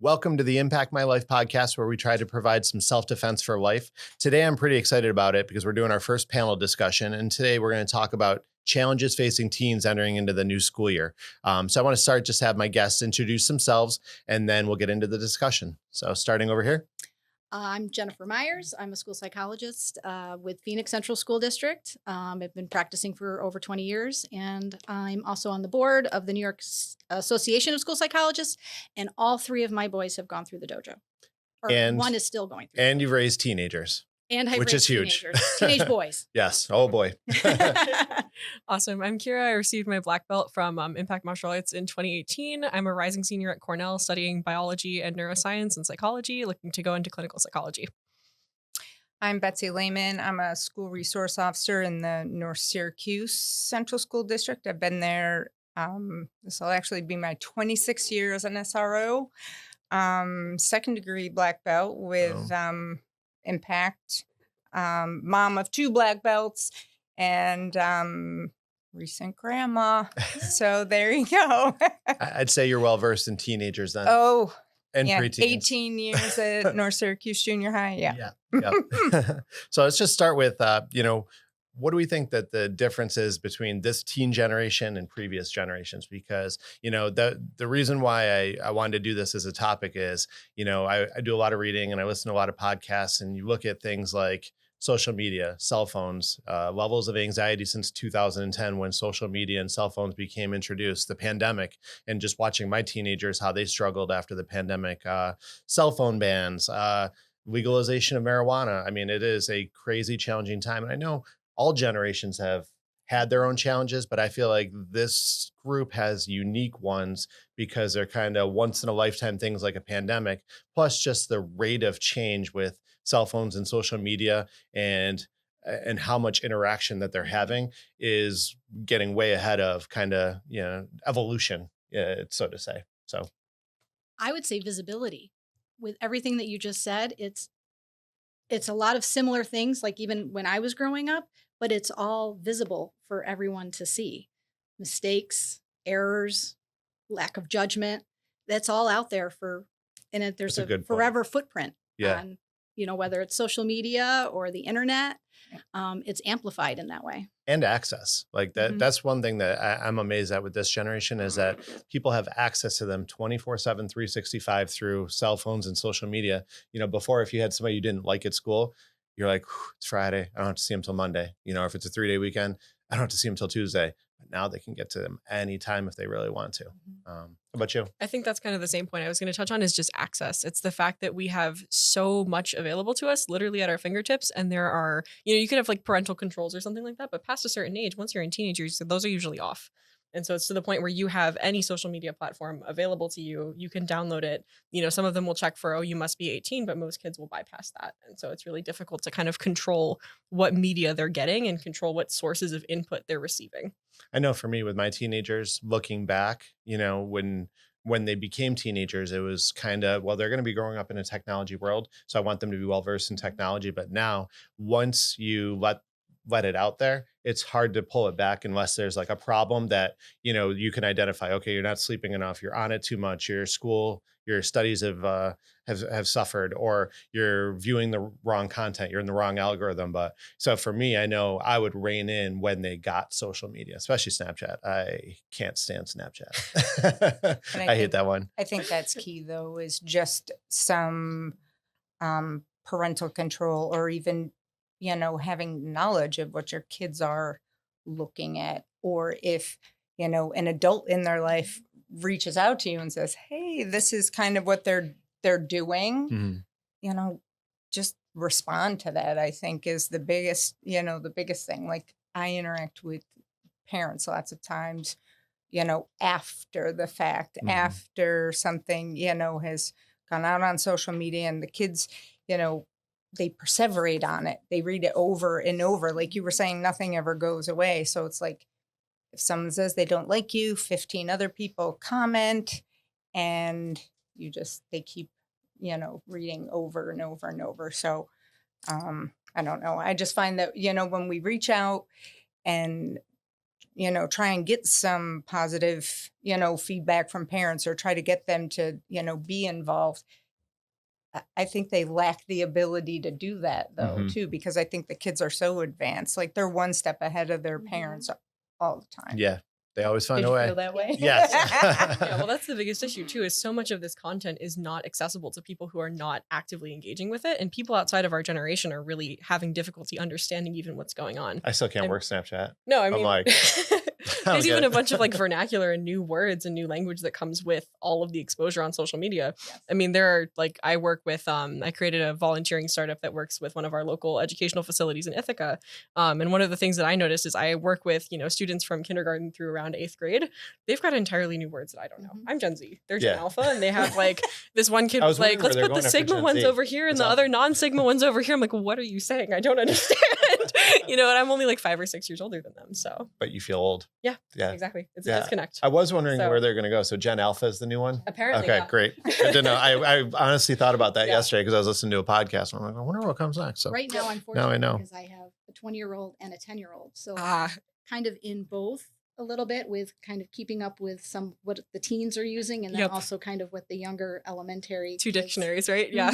Welcome to the Impact My Life podcast, where we try to provide some self-defense for life. Today, I'm pretty excited about it because we're doing our first panel discussion. And today we're going to talk about challenges facing teens entering into the new school year. So I want to start, just have my guests introduce themselves, and then we'll get into the discussion. So starting over here. I'm Jennifer Myers. I'm a school psychologist with Phoenix Central School District. I've been practicing for over 20 years, and I'm also on the board of the New York Association of School Psychologists, and all three of my boys have gone through the dojo, or And one is still going through. And you've raised teenagers. And I've which raised is huge. Teenage boys. Yes. Oh, boy. Awesome. I'm Kira. I received my black belt from Impact Martial Arts in 2018. I'm a rising senior at Cornell studying biology and neuroscience and psychology, looking to go into clinical psychology. I'm Betsy Lehman. I'm a school resource officer in the North Syracuse Central School District. I've been there. This will actually be my 26th year as an SRO. Second degree black belt with Impact. Mom of 2 black belts and recent grandma. So there you go. I'd say you're well versed in teenagers then. And yeah, preteens. 18 years at North Syracuse Junior High. Yeah. So let's just start with, what do we think that the difference is between this teen generation and previous generations? Because, the reason why I wanted to do this as a topic is, I do a lot of reading and I listen to a lot of podcasts, and you look at things like social media, cell phones, levels of anxiety since 2010 when social media and cell phones became introduced, the pandemic, and just watching my teenagers, how they struggled after the pandemic, cell phone bans, legalization of marijuana. I mean, it is a crazy, challenging time. And I know all generations have had their own challenges, but I feel like this group has unique ones because they're kind of once in a lifetime things like a pandemic, plus just the rate of change with cell phones and social media and how much interaction that they're having is getting way ahead of kind of, evolution, so to say. So I would say visibility. With everything that you just said, it's a lot of similar things, like even when I was growing up, but it's all visible for everyone to see. Mistakes, errors, lack of judgment, that's all out there and there's That's a a good forever footprint Yeah. on, whether it's social media or the internet, it's amplified in that way. And access like that. Mhm. That's one thing that I'm amazed at with this generation is that people have access to them 24/7, 365 through cell phones and social media. Before, if you had somebody you didn't like at school, you're like, it's Friday, I don't have to see them till Monday. If it's a 3-day weekend, I don't have to see them till Tuesday. But now they can get to them anytime if they really want to. How about you? I think that's kind of the same point I was going to touch on, is just access. It's the fact that we have so much available to us literally at our fingertips. And there are, you could have like parental controls or something like that, but past a certain age, once you're in teenagers, those are usually off. And so it's to the point where you have any social media platform available to you. You can download it. Some of them will check for, you must be 18, but most kids will bypass that. And so it's really difficult to kind of control what media they're getting and control what sources of input they're receiving. I know for me with my teenagers, looking back, when they became teenagers, it was kind of, well, they're going to be growing up in a technology world. So I want them to be well versed in technology. But now once you let it out there, it's hard to pull it back unless there's like a problem that, you can identify, okay, you're not sleeping enough, you're on it too much, your studies have suffered, or you're viewing the wrong content, you're in the wrong algorithm. But so for me, I know I would rein in when they got social media, especially Snapchat. I can't stand Snapchat. I hate that one. I think that's key, though, is just some parental control, or even, having knowledge of what your kids are looking at. Or if, an adult in their life reaches out to you and says, hey, this is kind of what they're doing, just respond to that, I think, is the biggest thing. Like, I interact with parents lots of times, after the fact, after something, has gone out on social media, and the kids, they perseverate on it. They read it over and over. Like you were saying, nothing ever goes away. So it's like, if someone says they don't like you, 15 other people comment, and they keep, reading over and over and over. So I don't know. I just find that, when we reach out and try and get some positive, feedback from parents, or try to get them to, be involved. I think they lack the ability to do that though, Mhm. too, because I think the kids are so advanced. Like they're one step ahead of their parents all the time. Yeah. They always find Did a you way. feel that way? Yes. Yeah, well, that's the biggest issue too. Is so much of this content is not accessible to people who are not actively engaging with it, and people outside of our generation are really having difficulty understanding even what's going on. I still can't I'm- work Snapchat. No, I I'm mean, like, I don't there's get even it. a bunch of like vernacular and new words and new language that comes with all of the exposure on social media. Yes. I mean, there are like, I work with, I created a volunteering startup that works with one of our local educational facilities in Ithaca. And one of the things that I noticed is I work with, students from kindergarten through around 8th grade. They've got entirely new words that I don't know. Mhm. I'm Gen Z. They're Gen Yeah. Alpha, and they have like this one kid I was was like, wondering where let's they're put the going after Sigma Gen ones Z. over here and It's the awesome. other non-Sigma ones over here. I'm like, what are you saying? I don't understand. And I'm only like 5 or 6 years older than them. So But you feel old. yeah, Yeah. exactly. It's Yeah. a disconnect. I was wondering So- where they're going to go. So Gen Alpha is the new one? Apparently, Okay, yeah. great. Good to know. I honestly thought about that Yeah. yesterday because I was listening to a podcast. And I'm like, I wonder what comes next. So Right now, Now I unfortunately, know. because I have a 20-year-old and a 10-year-old. So Ah, kind of in both a little bit with kind of keeping up with some what the teens are using, and then Yep. also kind of what the younger elementary 2 kids- dictionaries, right? Yeah.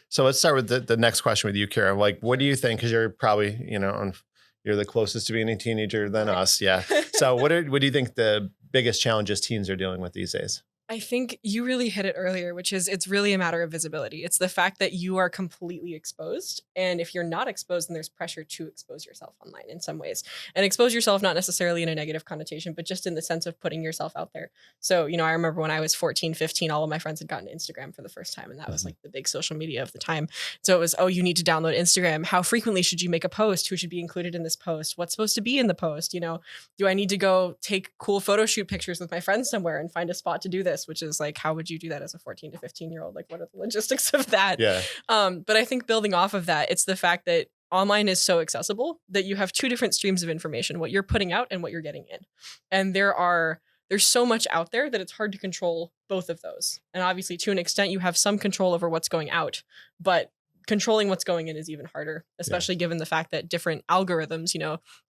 So let's start with the next question with you, Kira. Like, what do you think? Because you're probably, you're the closest to being a teenager than us. Yeah. So what do you think the biggest challenges teens are dealing with these days? I think you really hit it earlier, which is it's really a matter of visibility. It's the fact that you are completely exposed. And if you're not exposed, then there's pressure to expose yourself online in some ways. And expose yourself, not necessarily in a negative connotation, but just in the sense of putting yourself out there. So, I remember when I was 14, 15, all of my friends had gotten Instagram for the first time. And that was Mhm. like the big social media of the time. So it was, oh, you need to download Instagram. How frequently should you make a post? Who should be included in this post? What's supposed to be in the post? Do I need to go take cool photo shoot pictures with my friends somewhere and find a spot to do this? Which is like, how would you do that as a 14 to 15-year-old? Like, what are the logistics of that? Yeah. But I think building off of that, it's the fact that online is so accessible that you have 2 different streams of information, what you're putting out and what you're getting in. And there's so much out there that it's hard to control both of those. And obviously, to an extent, you have some control over what's going out, but controlling what's going in is even harder, especially given the fact that different algorithms,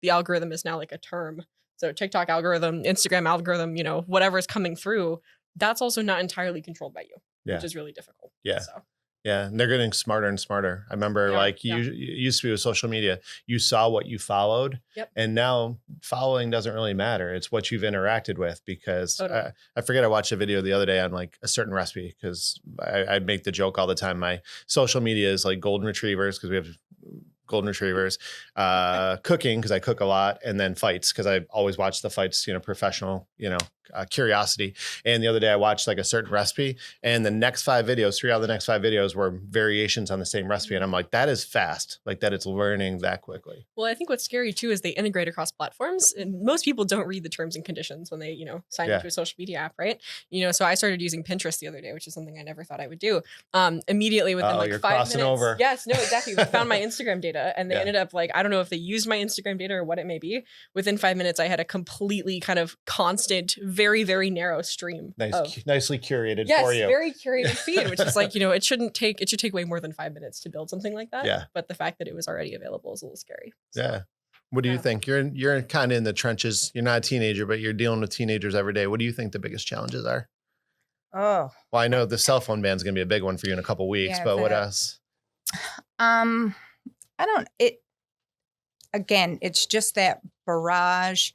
the algorithm is now like a term. So TikTok algorithm, Instagram algorithm, whatever is coming through, that's also not entirely controlled by you, Yeah. which is really difficult. Yeah. So, Yeah. And they're getting smarter and smarter. I remember They are, like yeah. you used to be with social media, you saw what you followed. Yep. And now following doesn't really matter. It's what you've interacted with because Totally. I forget I watched a video the other day on like a certain recipe because I make the joke all the time. My social media is like golden retrievers because we have golden retrievers, cooking because I cook a lot, and then fights because I always watch the fights, professional, curiosity. And the other day I watched like a certain recipe, and the next 5 videos, 3 out of the next 5 videos were variations on the same recipe. And I'm like, that is fast, like that it's learning that quickly. well, I think what's scary too is they integrate across platforms, and most people don't read the terms and conditions when they, sign Yeah. into a social media app, right? So I started using Pinterest the other day, which is something I never thought I would do. Immediately within Oh, like you're 5 crossing minutes. over. Yes, no, exactly. We found my Instagram data, and they Yeah. ended up like, I don't know if they used my Instagram data or what it may be. Within 5 minutes, I had a completely kind of constant, very, very narrow stream. Nicely curated Yes, for you. very curated feed, which is like, it should take way more than 5 minutes to build something like that. Yeah. But the fact that it was already available is a little scary. So, Yeah. What do you Yeah. think? You're kind of in the trenches. You're not a teenager, but you're dealing with teenagers every day. What do you think the biggest challenges are? Oh, Well, I know the cell phone ban is going to be a big one for you in a couple weeks, Yeah, but what that- else? I don't, again, it's just that barrage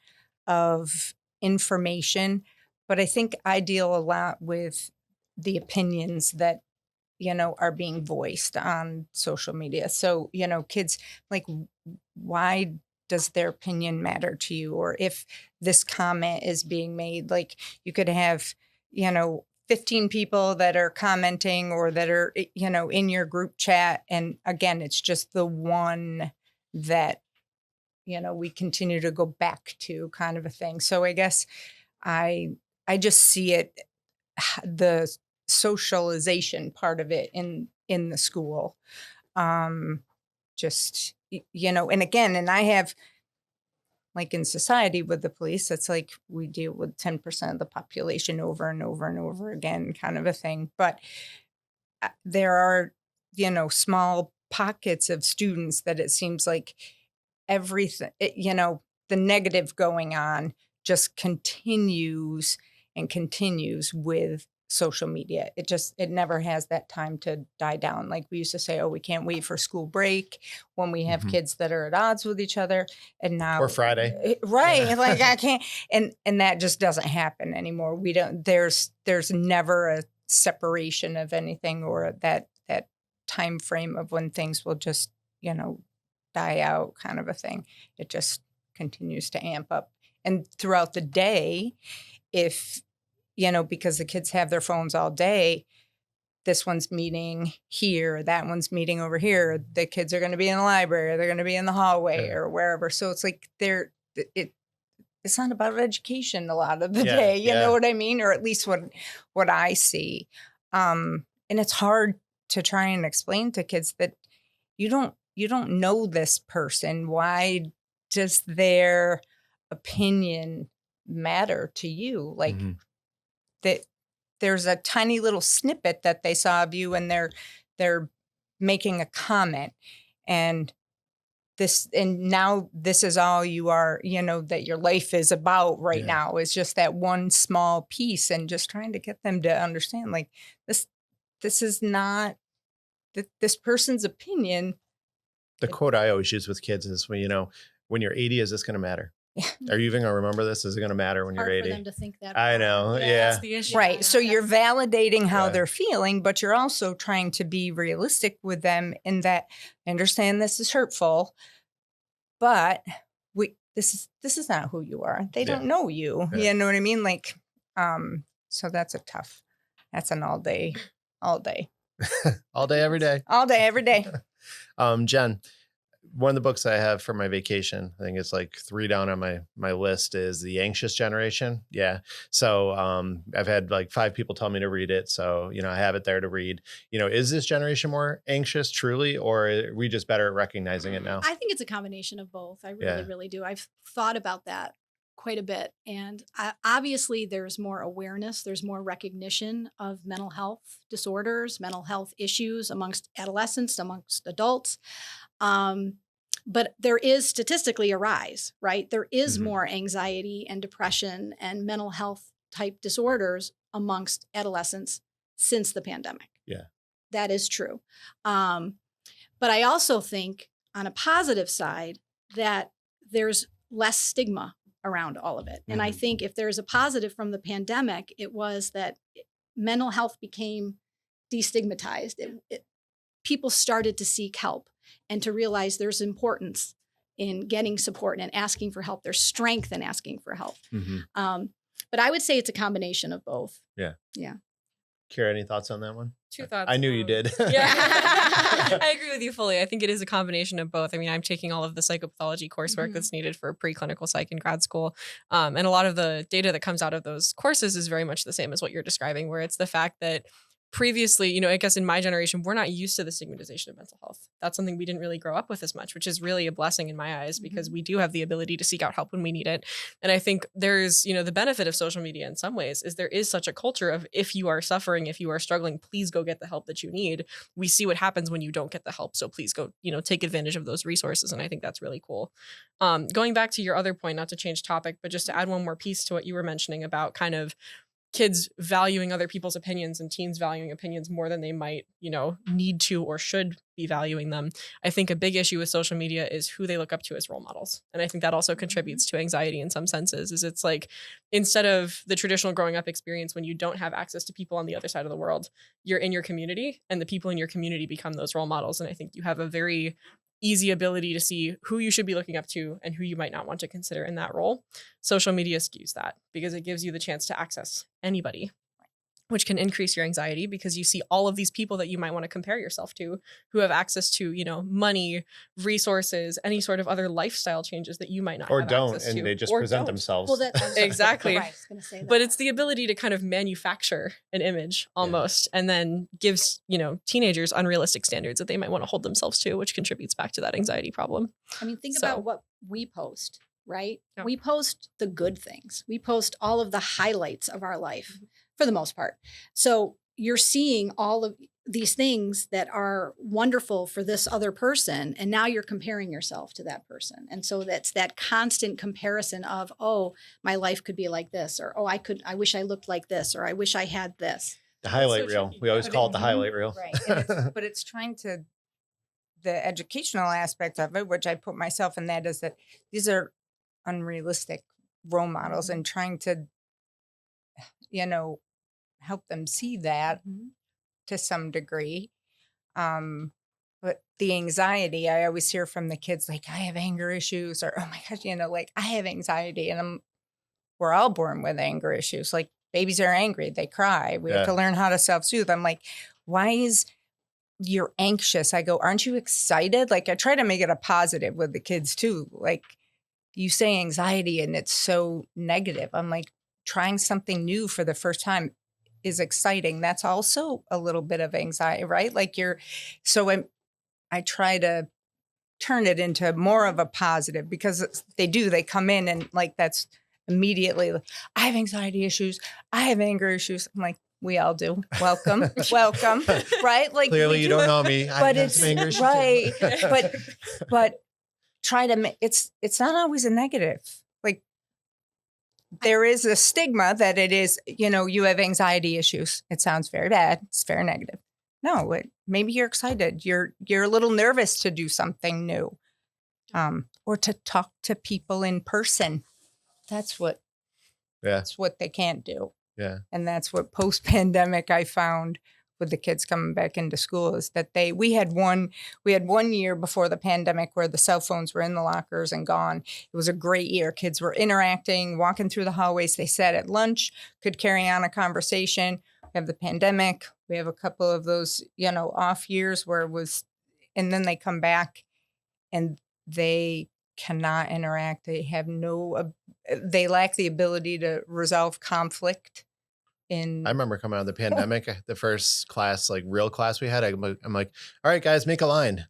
of information, but I think I deal a lot with the opinions that, are being voiced on social media. So, kids like, why does their opinion matter to you? Or if this comment is being made, like you could have, 15 people that are commenting or that are, in your group chat. And again, it's just the one that, we continue to go back to, kind of a thing. So I guess I just see it, the socialization part of it in the school. Just, and again, and I have, like in society with the police, it's like we deal with 10% of the population over and over and over again, kind of a thing. But there are, small pockets of students that it seems like everything, the negative going on just continues and continues with social media. It never has that time to die down. Like we used to say, oh, we can't wait for school break when we have Mhm. kids that are at odds with each other. And now Or Friday. right. Yeah. Like I can't, and that just doesn't happen anymore. We don't, there's never a separation of anything or that time frame of when things will just, die out kind of a thing. It just continues to amp up. And throughout the day, if, because the kids have their phones all day, this one's meeting here, that one's meeting over here. The kids are going to be in the library, they're going to be in the hallway Yeah. or wherever. So it's like it's not about education a lot of the Yeah, day. You yeah. know what I mean? Or at least what I see. And it's hard to try and explain to kids that you don't know this person. Why does their opinion matter to you? Like Mhm. that there's a tiny little snippet that they saw of you and they're making a comment and now this is all you are, that your life is about right Yeah. now is just that one small piece and just trying to get them to understand like this is not this person's opinion. The quote I always use with kids is, when you're 80, is this going to matter? Yeah. Are you even going to remember this? Is it going to matter when Hard you're for 80? them to think that. I far. know. Yeah, Yeah. that's the issue. Right. So you're validating how Yeah. they're feeling, but you're also trying to be realistic with them in that I understand this is hurtful, but this is not who you are. They Yeah. don't know you. Yeah. You know what I mean? Like, so that's an all day, All day, every day. every day. Jen, one of the books I have for my vacation, I think it's like 3 down on my list, is The Anxious Generation. Yeah. So I've had like 5 people tell me to read it. So, I have it there to read. Is this generation more anxious truly, or are we just better at recognizing it now? I think it's a combination of both. I really, Yeah. really do. I've thought about that quite a bit. And obviously, there's more awareness, there's more recognition of mental health disorders, mental health issues amongst adolescents, amongst adults. But there is statistically a rise, right? There is Mhm. more anxiety and depression and mental health type disorders amongst adolescents since the pandemic. Yeah. That is true. But I also think on a positive side that there's less stigma around all of it. And I Mhm. think if there's a positive from the pandemic, it was that mental health became destigmatized. People started to seek help and to realize there's importance in getting support and asking for help. There's strength in asking for help. Mhm. But I would say it's a combination of both. Kira, any thoughts on that one? 2 thoughts. I knew you did. Yeah. I agree with you fully. I think it is a combination of both. I mean, I'm taking all of the psychopathology coursework Mhm. that's needed for preclinical psych in grad school. And a lot of the data that comes out of those courses is very much the same as what you're describing, where it's the fact that previously, I guess in my generation, we're not used to the stigmatization of mental health. That's something we didn't really grow up with as much, which is really a blessing in my eyes because we do have the ability to seek out help when we need it. And I think there's, the benefit of social media in some ways is there is such a culture of if you are suffering, if you are struggling, please go get the help that you need. We see what happens when you don't get the help. So please go, take advantage of those resources. And I think that's really cool. Going back to your other point, not to change topic, but just to add one more piece to what you were mentioning about kind of kids valuing other people's opinions and teens valuing opinions more than they might, need to or should be valuing them. I think a big issue with social media is who they look up to as role models. And I think that also contributes to anxiety in some senses, is it's like, instead of the traditional growing up experience when you don't have access to people on the other side of the world, you're in your community and the people in your community become those role models. And I think you have a very easy ability to see who you should be looking up to and who you might not want to consider in that role. Social media skews that because it gives you the chance to access anybody, which can increase your anxiety because you see all of these people that you might want to compare yourself to who have access to, money, resources, any sort of other lifestyle changes that you might not Or have don't, access to. and they just Or present don't. themselves. Well, Exactly. Right, I was gonna say that. But it's the ability to kind of manufacture an image almost and then gives, teenagers unrealistic standards that they might want to hold themselves to, which contributes back to that anxiety problem. I mean, think So- about what we post, right? Yeah. We post the good things. We post all of the highlights of our life for the most part. So you're seeing these things that are wonderful for this other person, and now you're comparing yourself to that person. And so that's that constant comparison of, oh, my life could be like this, or oh, I wish I looked like this, or I wish I had this. The highlight so reel. tricky. We always But call it the highlight reel. Right. And but it's trying to, the educational aspect of it, which I put myself in, that is that these are unrealistic role models, and trying to, help them see that to some degree. But the anxiety, I always hear from the kids, like, I have anger issues, or, oh my gosh, like, I have anxiety. And we're all born with anger issues. Like, babies are angry, they cry. We have to learn how to self-soothe. I'm like, why is you're anxious? I go, aren't you excited? Like, I try to make it a positive with the kids too. Like, you say anxiety and it's so negative. I'm like, trying something new for the first time is exciting. That's also a little bit of anxiety, right? Like I try to turn it into more of a positive, because they come in and like, that's immediately, like, I have anxiety issues, I have anger issues. I'm like, we all do. Welcome, welcome, right? Like, Clearly we you do don't it, know me. I but have it's some anger issues too. right. But try to. It's not always a negative. Like, there is a stigma that it is. You have anxiety issues. It sounds very bad. It's very negative. No, maybe you're excited. You're a little nervous to do something new, or to talk to people in person. That's what they can't do. Yeah. And that's what post-pandemic I found with the kids coming back into school, is that we had one year before the pandemic where the cell phones were in the lockers and gone. It was a great year. Kids were interacting, walking through the hallways. They sat at lunch, could carry on a conversation. We have the pandemic. We have a couple of those, off years where it was, and then they come back and they cannot interact. They have they lack the ability to resolve conflict. I remember coming out of the pandemic, the first class, like real class we had, I'm like, all right, guys, make a line.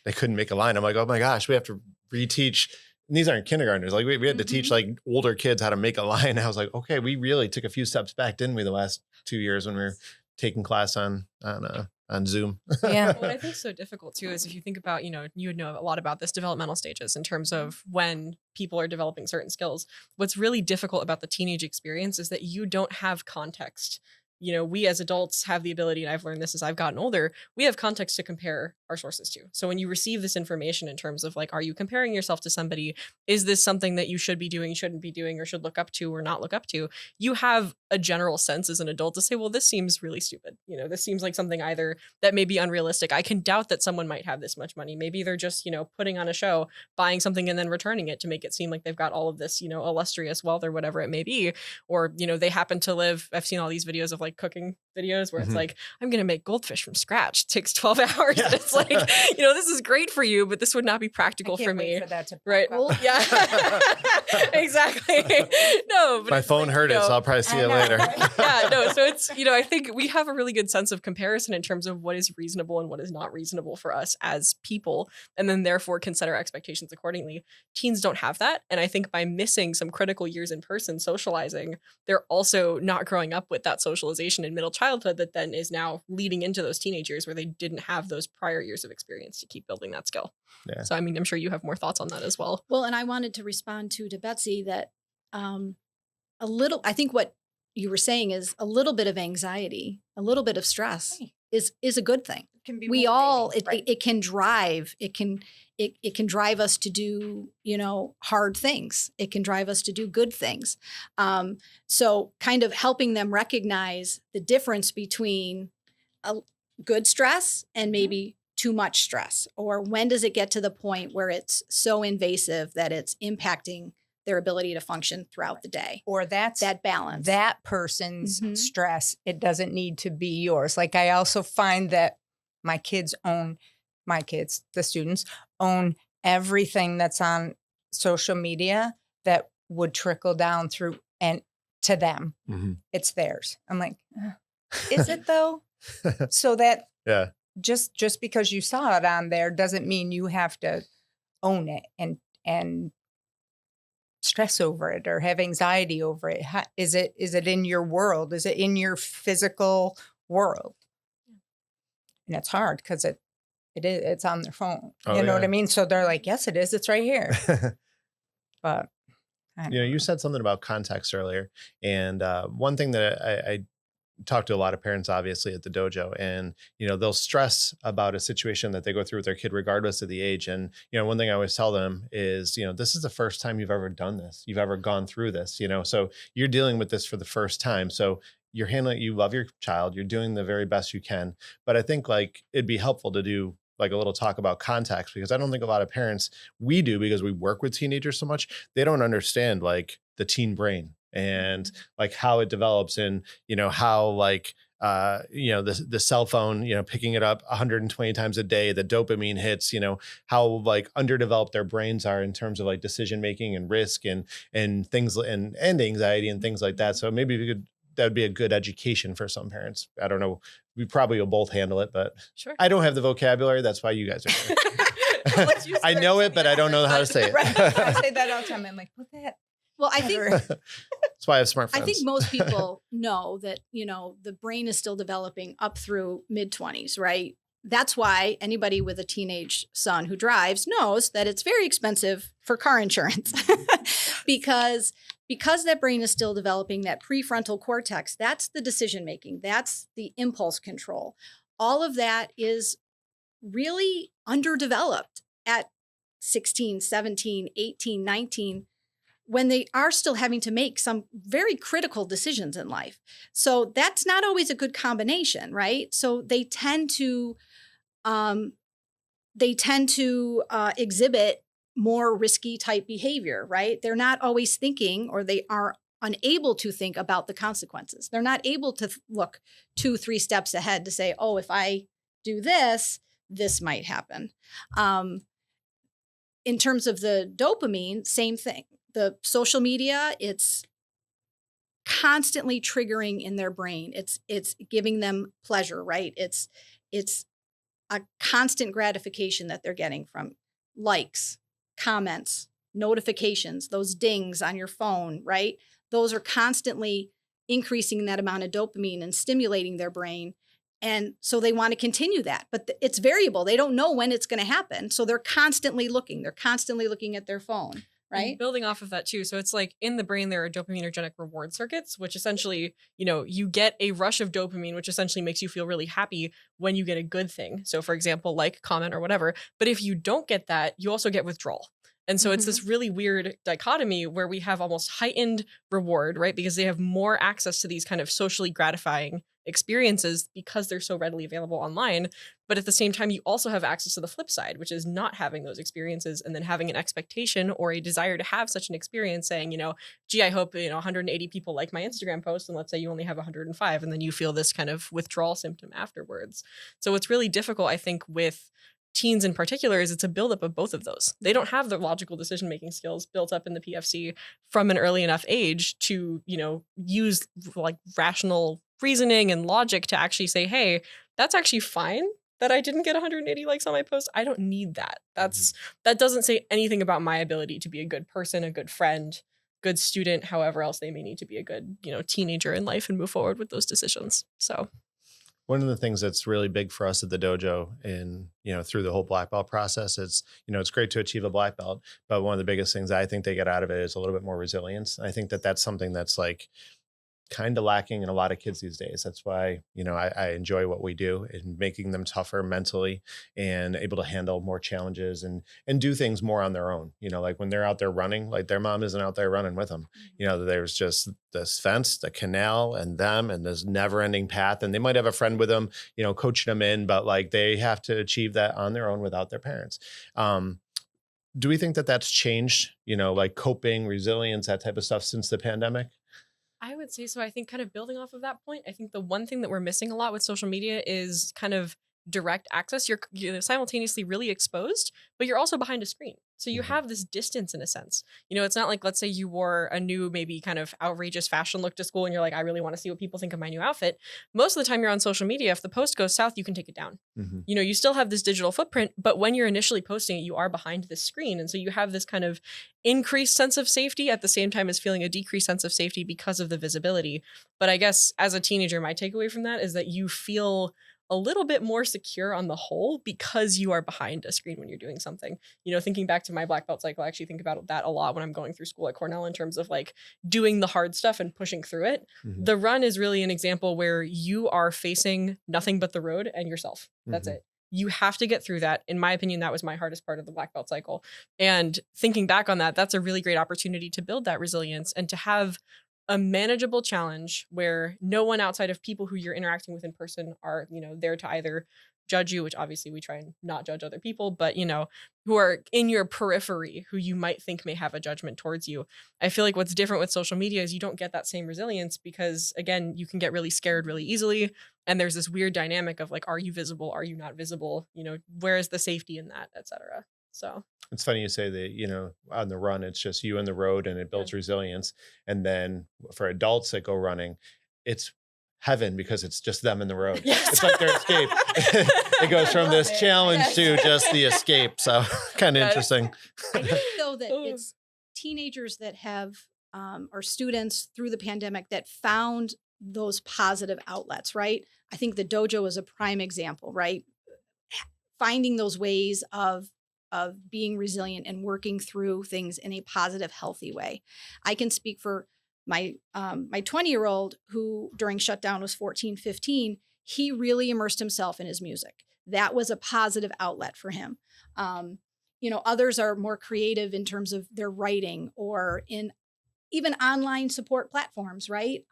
They couldn't make a line. I'm like, oh my gosh, we have to reteach. And these aren't kindergartners. Like we had to teach like older kids how to make a line. I was like, okay, we really took a few steps back, didn't we, the last 2 years when we were taking class on Zoom. Yeah. What I think is so difficult too is if you think about, you would know a lot about this, developmental stages in terms of when people are developing certain skills. What's really difficult about the teenage experience is that you don't have context. We as adults have the ability, and I've learned this as I've gotten older, we have context to compare our sources to. So when you receive this information in terms of like, are you comparing yourself to somebody? Is this something that you should be doing, shouldn't be doing, or should look up to or not look up to? You have a general sense as an adult to say, well, this seems really stupid. This seems like something either that may be unrealistic. I can doubt that someone might have this much money. Maybe they're just, putting on a show, buying something and then returning it to make it seem like they've got all of this, illustrious wealth or whatever it may be. Or, they happen to live, I've seen all these videos of like cooking videos where it's like, I'm going to make goldfish from scratch. It takes 12 hours. Yeah. And it's like, this is great for you, but this would not be practical I for can't wait me. for that to Right. pop up. Yeah. Exactly. No, but My it's phone like, heard it, so I'll probably see I it know, later. right? yeah, no. So it's, I think we have a really good sense of comparison in terms of what is reasonable and what is not reasonable for us as people, and then therefore can set our expectations accordingly. Teens don't have that. And I think by missing some critical years in person socializing, they're also not growing up with that socialization in middle childhood that then is now leading into those teenage years where they didn't have those prior years of experience to keep building that skill. Yeah. So, I mean, I'm sure you have more thoughts on that as well. Well, and I wanted to respond to Betsy that I think what you were saying is a little bit of anxiety, a little bit of stress Right. is a good thing. Can be We all, motivating, right? it can drive, it can drive us to do, hard things. It can drive us to do good things. So kind of helping them recognize the difference between a good stress and maybe too much stress, or when does it get to the point where it's so invasive that it's impacting their ability to function throughout the day. Or that's That balance. that person's Mhm. stress. It doesn't need to be yours. Like, I also find that the students own everything that's on social media that would trickle down through and to them. Mhm. It's theirs. I'm like, is it though? So that Yeah. just because you saw it on there doesn't mean you have to own it and stress over it or have anxiety over it. Is it in your world? Is it in your physical world? And it's hard because it's on their phone. Oh, You know what yeah. I mean? So they're like, yes, it is. It's right here. But I You know, don't you know. said something about context earlier, and one thing that I talk to a lot of parents, obviously, at the dojo, and you know, they'll stress about a situation that they go through with their kid, regardless of the age. And you know, one thing I always tell them is, you know, this is the first time you've ever done this, you've ever gone through this. You know, so you're dealing with this for the first time. So you're handling. You love your child. You're doing the very best you can. But I think like it'd be helpful to do like a little talk about context because I don't think a lot of parents we do because we work with teenagers so much they don't understand like the teen brain and like how it develops and you know how like you know the cell phone you know picking it up 120 times a day the dopamine hits you know how like underdeveloped their brains are in terms of like decision making and risk and things and anxiety and things like that so maybe we could that would be a good education for some parents. I don't know. We probably will both handle it, but Sure. I don't have the vocabulary. That's why you guys are here. Let's use I the know words it, but I don't know how to say it. Right. I say that all the time. I'm like, put that. Well, I think better. That's why I have smart I friends. think most people know that, you know, the brain is still developing up through mid 20s, right? That's why anybody with a teenage son who drives knows that it's very expensive for car insurance because that brain is still developing that prefrontal cortex. That's the decision making. That's the impulse control. All of that is really underdeveloped at 16, 17, 18, 19 when they are still having to make some very critical decisions in life. So that's not always a good combination, right? So they tend to exhibit more risky type behavior, right? They're not always thinking or they are unable to think about the consequences. They're not able to look 2-3 steps ahead to say, oh, if I do this, this might happen. In terms of the dopamine, same thing. The social media, it's constantly triggering in their brain. It's giving them pleasure, right? It's a constant gratification that they're getting from likes, comments, notifications, those dings on your phone, right? Those are constantly increasing that amount of dopamine and stimulating their brain. And so they want to continue that, but it's variable. They don't know when it's going to happen. So they're constantly looking. They're constantly looking at their phone, right? And building off of that too. So it's like in the brain, there are dopaminergic reward circuits, which essentially, you know, you get a rush of dopamine, which essentially makes you feel really happy when you get a good thing. So for example, like, comment, or whatever. But if you don't get that, you also get withdrawal. And so it's this really weird dichotomy where we have almost heightened reward, right? Because they have more access to these kind of socially gratifying experiences because they're so readily available online. But at the same time, you also have access to the flip side, which is not having those experiences and then having an expectation or a desire to have such an experience saying, you know, gee, I hope, you know, 180 people like my Instagram post. And let's say you only have 105. And then you feel this kind of withdrawal symptom afterwards. So it's really difficult, I think, with teens in particular is it's a buildup of both of those. They don't have the logical decision-making skills built up in the PFC from an early enough age to, you know, use like rational reasoning and logic to actually say, hey, that's actually fine that I didn't get 180 likes on my post. I don't need that. That doesn't say anything about my ability to be a good person, a good friend, good student, however else they may need to be a good, you know, teenager in life and move forward with those decisions. So one of the things that's really big for us at the dojo and, you know, through the whole black belt process, it's, you know, it's great to achieve a black belt, but one of the biggest things I think they get out of it is a little bit more resilience. And I think that that's something that's like kind of lacking in a lot of kids these days. That's why, you know, I enjoy what we do in making them tougher mentally and able to handle more challenges and do things more on their own. You know, like when they're out there running, like their mom isn't out there running with them. You know, there's just this fence, the canal, and them, and this never ending path. And they might have a friend with them, you know, coaching them in, but like they have to achieve that on their own without their parents. Do we think that that's changed, you know, like coping, resilience, that type of stuff since the pandemic? I would say so. I think kind of building off of that point, I think the one thing that we're missing a lot with social media is kind of direct access. You're simultaneously really exposed, but you're also behind a screen. So you have this distance in a sense. You know, it's not like, let's say you wore a new, maybe kind of outrageous fashion look to school and you're like, I really want to see what people think of my new outfit. Most of the time you're on social media, if the post goes south, you can take it down. You know, you still have this digital footprint, but when you're initially posting it, you are behind this screen. And so you have this kind of increased sense of safety at the same time as feeling a decreased sense of safety because of the visibility. But I guess as a teenager, my takeaway from that is that you feel a little bit more secure on the whole because you are behind a screen when you're doing something. Thinking back to my black belt cycle, I actually think about that a lot when I'm going through school at Cornell in terms of like doing the hard stuff and pushing through it. Mhm. The run is really an example where you are facing nothing but the road and yourself. That's Mhm. it. You have to get through that. In my opinion, that was my hardest part of the black belt cycle. And thinking back on that, that's a really great opportunity to build that resilience and to have a manageable challenge where no one outside of people who you're interacting with in person are, there to either judge you, which obviously we try and not judge other people, but who are in your periphery who you might think may have a judgment towards you. I feel like what's different with social media is you don't get that same resilience because again, you can get really scared really easily. And there's this weird dynamic of like, are you visible? Are you not visible? Where is the safety in that, et cetera? So It's funny you say that, on the run, it's just you and the road and it builds resilience. And then for adults that go running, it's heaven because it's just them in the road. Yes. It's like their escape. It goes from this Love it. challenge Yes. to just the escape. So kind of Yes. interesting. I think though that it's teenagers that have or students through the pandemic that found those positive outlets, right? I think the dojo is a prime example, right? Finding those ways of being resilient and working through things in a positive, healthy way. I can speak for my 20-year-old who during shutdown was 14, 15. He really immersed himself in his music. That was a positive outlet for him. Others are more creative in terms of their writing or in even online support platforms, right?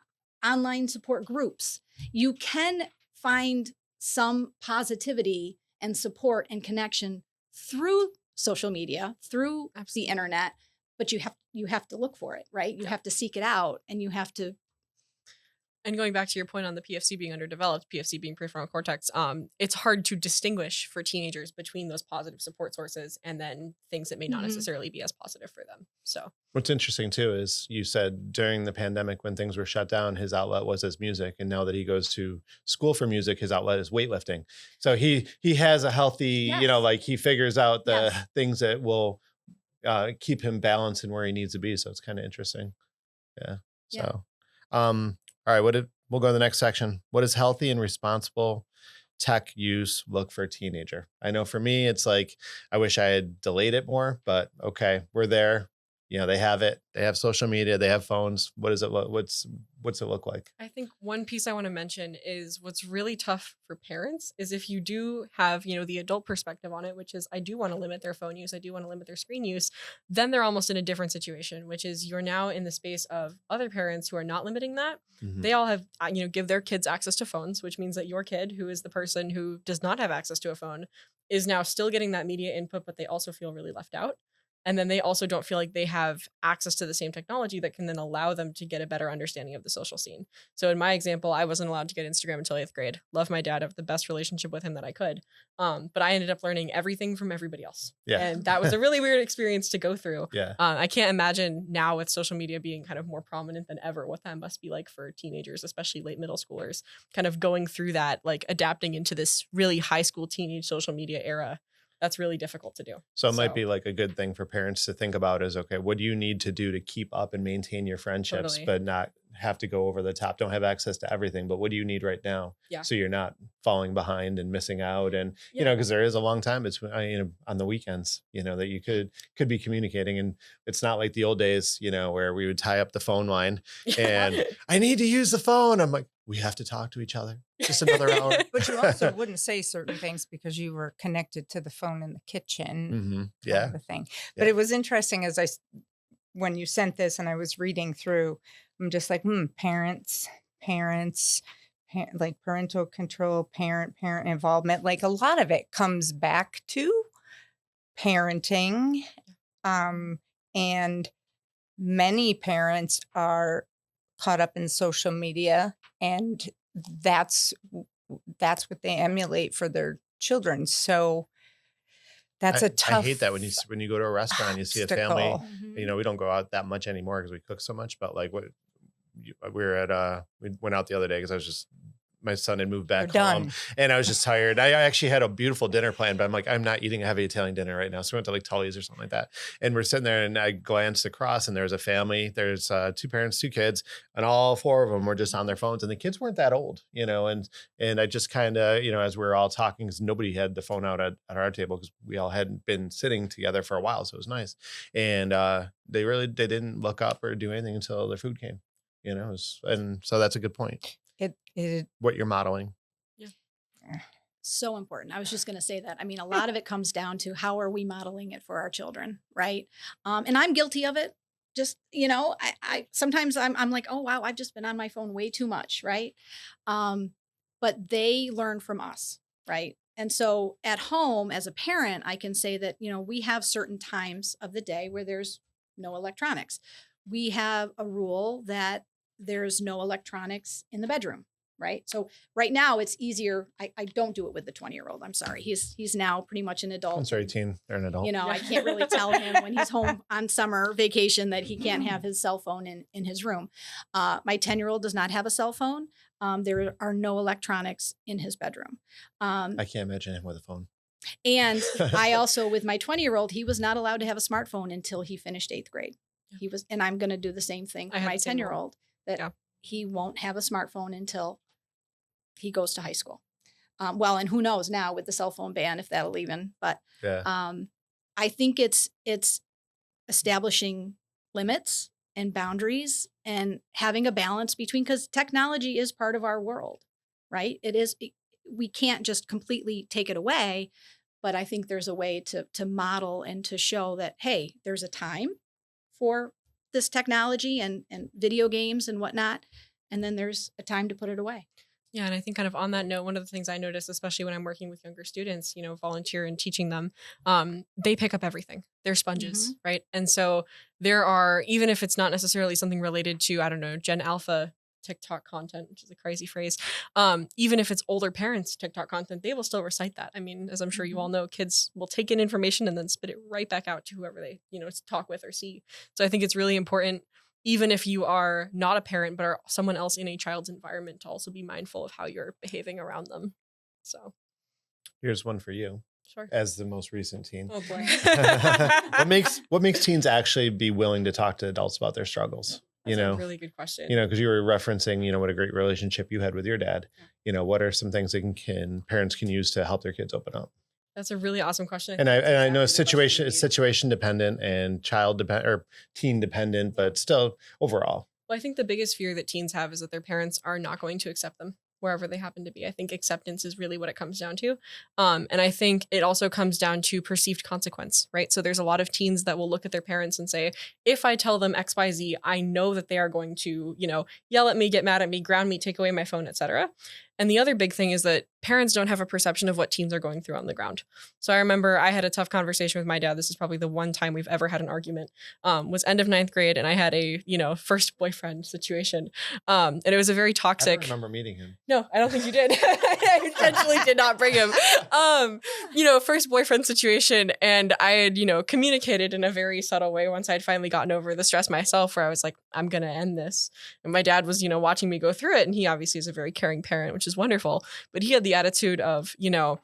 Online support groups. You can find some positivity and support and connection through social media, through Absolutely. the internet, but you have to look for it, right? You have to seek it out and you have to. And going back to your point on the PFC being underdeveloped, PFC being prefrontal cortex, it's hard to distinguish for teenagers between those positive support sources and then things that may not Mhm. necessarily be as positive for them. So What's interesting too is you said during the pandemic when things were shut down, his outlet was his music, and now that he goes to school for music, his outlet is weightlifting. So he has a healthy, Yes. like he figures out the Yes. things that will keep him balanced and where he needs to be. So it's kind of interesting. Yeah. Yeah. So, all right. We'll go to the next section. What does healthy and responsible tech use look for a teenager? I know for me, it's like I wish I had delayed it more, but okay, we're there. They have it. They have social media. They have phones. What does it look? What's it look like? I think one piece I want to mention is what's really tough for parents is if you do have, the adult perspective on it, which is I do want to limit their phone use, I do want to limit their screen use, then they're almost in a different situation, which is you're now in the space of other parents who are not limiting that. Mhm. They all have, give their kids access to phones, which means that your kid, who is the person who does not have access to a phone, is now still getting that media input, but they also feel really left out. And then they also don't feel like they have access to the same technology that can then allow them to get a better understanding of the social scene. So in my example, I wasn't allowed to get Instagram until 8th grade. Love my dad, have the best relationship with him that I could. But I ended up learning everything from everybody else. Yeah. And that was a really weird experience to go through. Yeah. I can't imagine now with social media being kind of more prominent than ever, what that must be like for teenagers, especially late middle schoolers, kind of going through that, like adapting into this really high school teenage social media era. That's really difficult to do. So it might be like a good thing for parents to think about is, okay, what do you need to do to keep up and maintain your friendships, Totally. but not have to go over the top, don't have access to everything, but what do you need right now? Yeah. So you're not falling behind and missing out. And, Yeah. because there is a long time between, on the weekends, that you could be communicating. And it's not like the old days, where we would tie up the phone line and I need to use the phone. I'm like, we have to talk to each other. Just another hour. But you also wouldn't say certain things because you were connected to the phone in the kitchen. Mhm. Kind Yeah. of a thing. Yeah. But it was interesting when you sent this and I was reading through, I'm just like, parents, like parental control, parent involvement. Like a lot of it comes back to parenting. And many parents are caught up in social media, and that's what they emulate for their children. So that's a tough. I hate that when you go to a restaurant, you see a family. obstacle. We don't go out that much anymore because we cook so much. But like we were at we went out the other day because I was just my son had moved back You're home done. and I was just tired. I actually had a beautiful dinner planned, but I'm like, I'm not eating a heavy Italian dinner right now. So we went to like Tully's or something like that. And we're sitting there and I glanced across and there's a family. There's 2 parents, 2 kids, and all 4 of them were just on their phones. And the kids weren't that old, you know, and I just kind of, you know, as we were all talking, because nobody had the phone out at our table because we all hadn't been sitting together for a while. So it was nice. And they didn't look up or do anything until their food came, you know, and so that's a good point. It What you're modeling. So important. I was just going to say that. I mean, a lot of it comes down to how are we modeling it for our children, right? And I'm guilty of it. Just, you know, I sometimes I'm like, oh wow, I've just been on my phone way too much, right? But they learn from us, right? And so at home, as a parent, I can say that, you know, we have certain times of the day where there's no electronics. We have a rule that there's no electronics in the bedroom, right? So right now it's easier. I don't do it with the 20-year-old. I'm sorry. He's now pretty much an adult. I'm sorry, teen. They're an adult. You know, I can't really tell him when he's home on summer vacation that he can't have his cell phone in his room. My 10-year-old does not have a cell phone. There are no electronics in his bedroom. I can't imagine him with a phone. And I also, with my 20-year-old, he was not allowed to have a smartphone until he finished 8th grade. He was, and I'm going to do the same thing I for had my the same rule. 10-year-old, that Yeah. he won't have a smartphone until he goes to high school. Well, and who knows now with the cell phone ban if that'll even, but Yeah. I think it's establishing limits and boundaries and having a balance between, because technology is part of our world, right? We can't just completely take it away, but I think there's a way to model and to show that, hey, there's a time for this technology and video games and whatnot, and then there's a time to put it away. Yeah, and I think kind of on that note, one of the things I notice, especially when I'm working with younger students, you know, volunteer and teaching them, they pick up everything. They're sponges, right? And so there are, even if it's not necessarily something related to, I don't know, Gen Alpha TikTok content, which is a crazy phrase, even if it's older parents' TikTok content, they will still recite that. I mean, as I'm sure you all know, kids will take in information and then spit it right back out to whoever they, you know, talk with or see. So I think it's really important, even if you are not a parent, but are someone else in a child's environment, to also be mindful of how you're behaving around them. So Here's one for you sure. as the most recent teen. Oh boy. What makes teens actually be willing to talk to adults about their struggles? That's You know, a really good question. you know, because you were referencing, you know, what a great relationship you had with your dad. You know, what are some things that parents can use to help their kids open up? That's a really awesome question. And I know it's exactly the question it's we need. situation dependent and child dependent or teen dependent, but still overall. Well, I think the biggest fear that teens have is that their parents are not going to accept them wherever they happen to be. I think acceptance is really what it comes down to. And I think it also comes down to perceived consequence, right? So there's a lot of teens that will look at their parents and say, if I tell them X, Y, Z, I know that they are going to, you know, yell at me, get mad at me, ground me, take away my phone, etc. And the other big thing is that parents don't have a perception of what teens are going through on the ground. So I remember I had a tough conversation with my dad. This is probably the one time we've ever had an argument. Was end of 9th grade, and I had a, you know, first boyfriend situation. And it was a very I toxic. don't remember meeting him. No, I don't think you did. I intentionally did not bring him. You know, first boyfriend situation. And I had, you know, communicated in a very subtle way once I'd finally gotten over the stress myself, where I was like, I'm going to end this. And my dad was, you know, watching me go through it. And he obviously is a very caring parent, which is wonderful. But he had the attitude of, you know,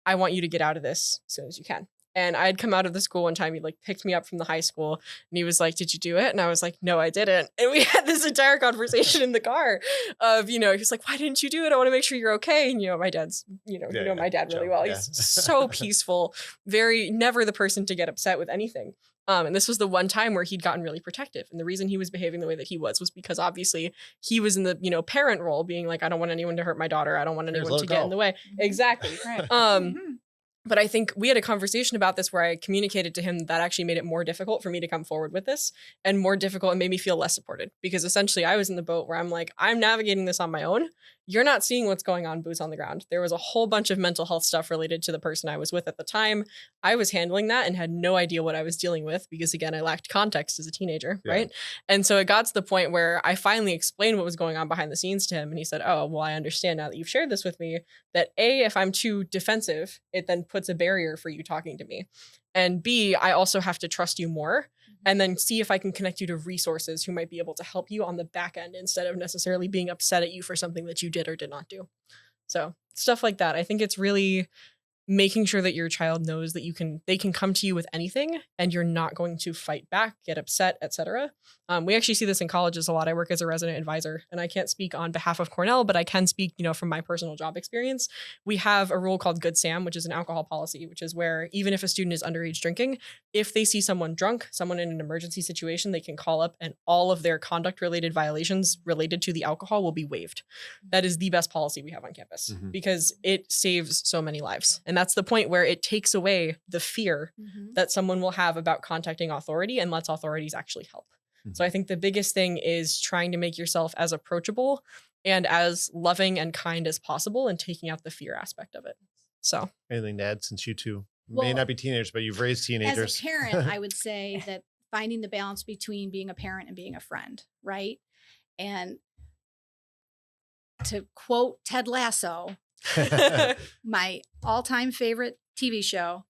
I want you to get out of this as soon as you can. And I had come out of the school one time. He like picked me up from the high school and he was like, did you do it? And I was like, no, I didn't. And we had this entire conversation in the car of, you know, he was like, why didn't you do it? I want to make sure you're okay. And, you know, my dad's, you know, my dad really Joe, well. yeah. He's so peaceful, never the person to get upset with anything. And this was the one time where he'd gotten really protective. And the reason he was behaving the way that he was because obviously he was in the, you know, parent role, being like, I don't want anyone to hurt my daughter. I don't want anyone to get in the way. Exactly. Right. But I think we had a conversation about this where I communicated to him that actually made it more difficult for me to come forward with this, and more difficult and made me feel less supported, because essentially I was in the boat where I'm like, I'm navigating this on my own. You're not seeing what's going on boots on the ground. There was a whole bunch of mental health stuff related to the person I was with at the time. I was handling that and had no idea what I was dealing with because, again, I lacked context as a teenager, Yeah. right? And so it got to the point where I finally explained what was going on behind the scenes to him. And he said, oh, well, I understand now that you've shared this with me, that A, if I'm too defensive, it then puts a barrier for you talking to me. And B, I also have to trust you more. and then see if I can connect you to resources who might be able to help you on the back end instead of necessarily being upset at you for something that you did or did not do. So stuff like that. I think it's really making sure that your child knows that they can come to you with anything and you're not going to fight back, get upset, etc. We actually see this in colleges a lot. I work as a resident advisor, and I can't speak on behalf of Cornell, but I can speak, from my personal job experience. We have a rule called Good Sam, which is an alcohol policy, which is where even if a student is underage drinking, if they see someone drunk, someone in an emergency situation, they can call up and all of their conduct related violations related to the alcohol will be waived. That is the best policy we have on campus because it saves so many lives. And that's the point where it takes away the fear that someone will have about contacting authority and lets authorities actually help. So I think the biggest thing is trying to make yourself as approachable and as loving and kind as possible and taking out the fear aspect of it. So anything to add, since you two may Well, not be teenagers, but you've raised teenagers? As a parent, I would say that finding the balance between being a parent and being a friend, right? And to quote Ted Lasso, my all-time favorite TV show,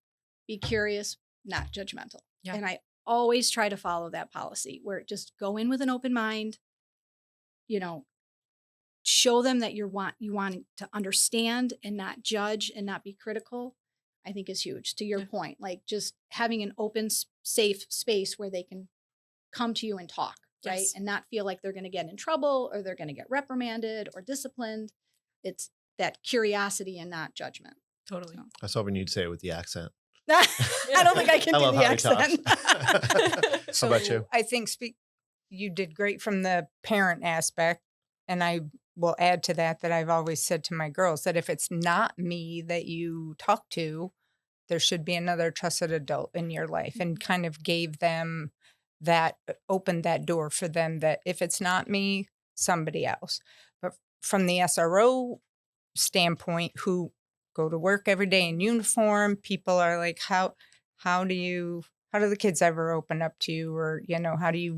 be curious, not judgmental. Yeah. And I always try to follow that policy where just go in with an open mind, show them that you want to understand and not judge and not be critical, I think is huge. To your point, like just having an open, safe space where they can come to you and talk, right? Yes. And not feel like they're going to get in trouble or they're going to get reprimanded or disciplined. It's that curiosity and not judgment. Totally. So. I was hoping you'd say it with the accent. I don't think I can I do love the how he talks. accent. How about you? I think you did great from the parent aspect. And I will add to that I've always said to my girls that if it's not me that you talk to, there should be another trusted adult in your life, and kind of gave them that, opened that door for them that if it's not me, somebody else. But from the SRO standpoint, who go to work every day in uniform, people are like, how do the kids ever open up to you, or how do you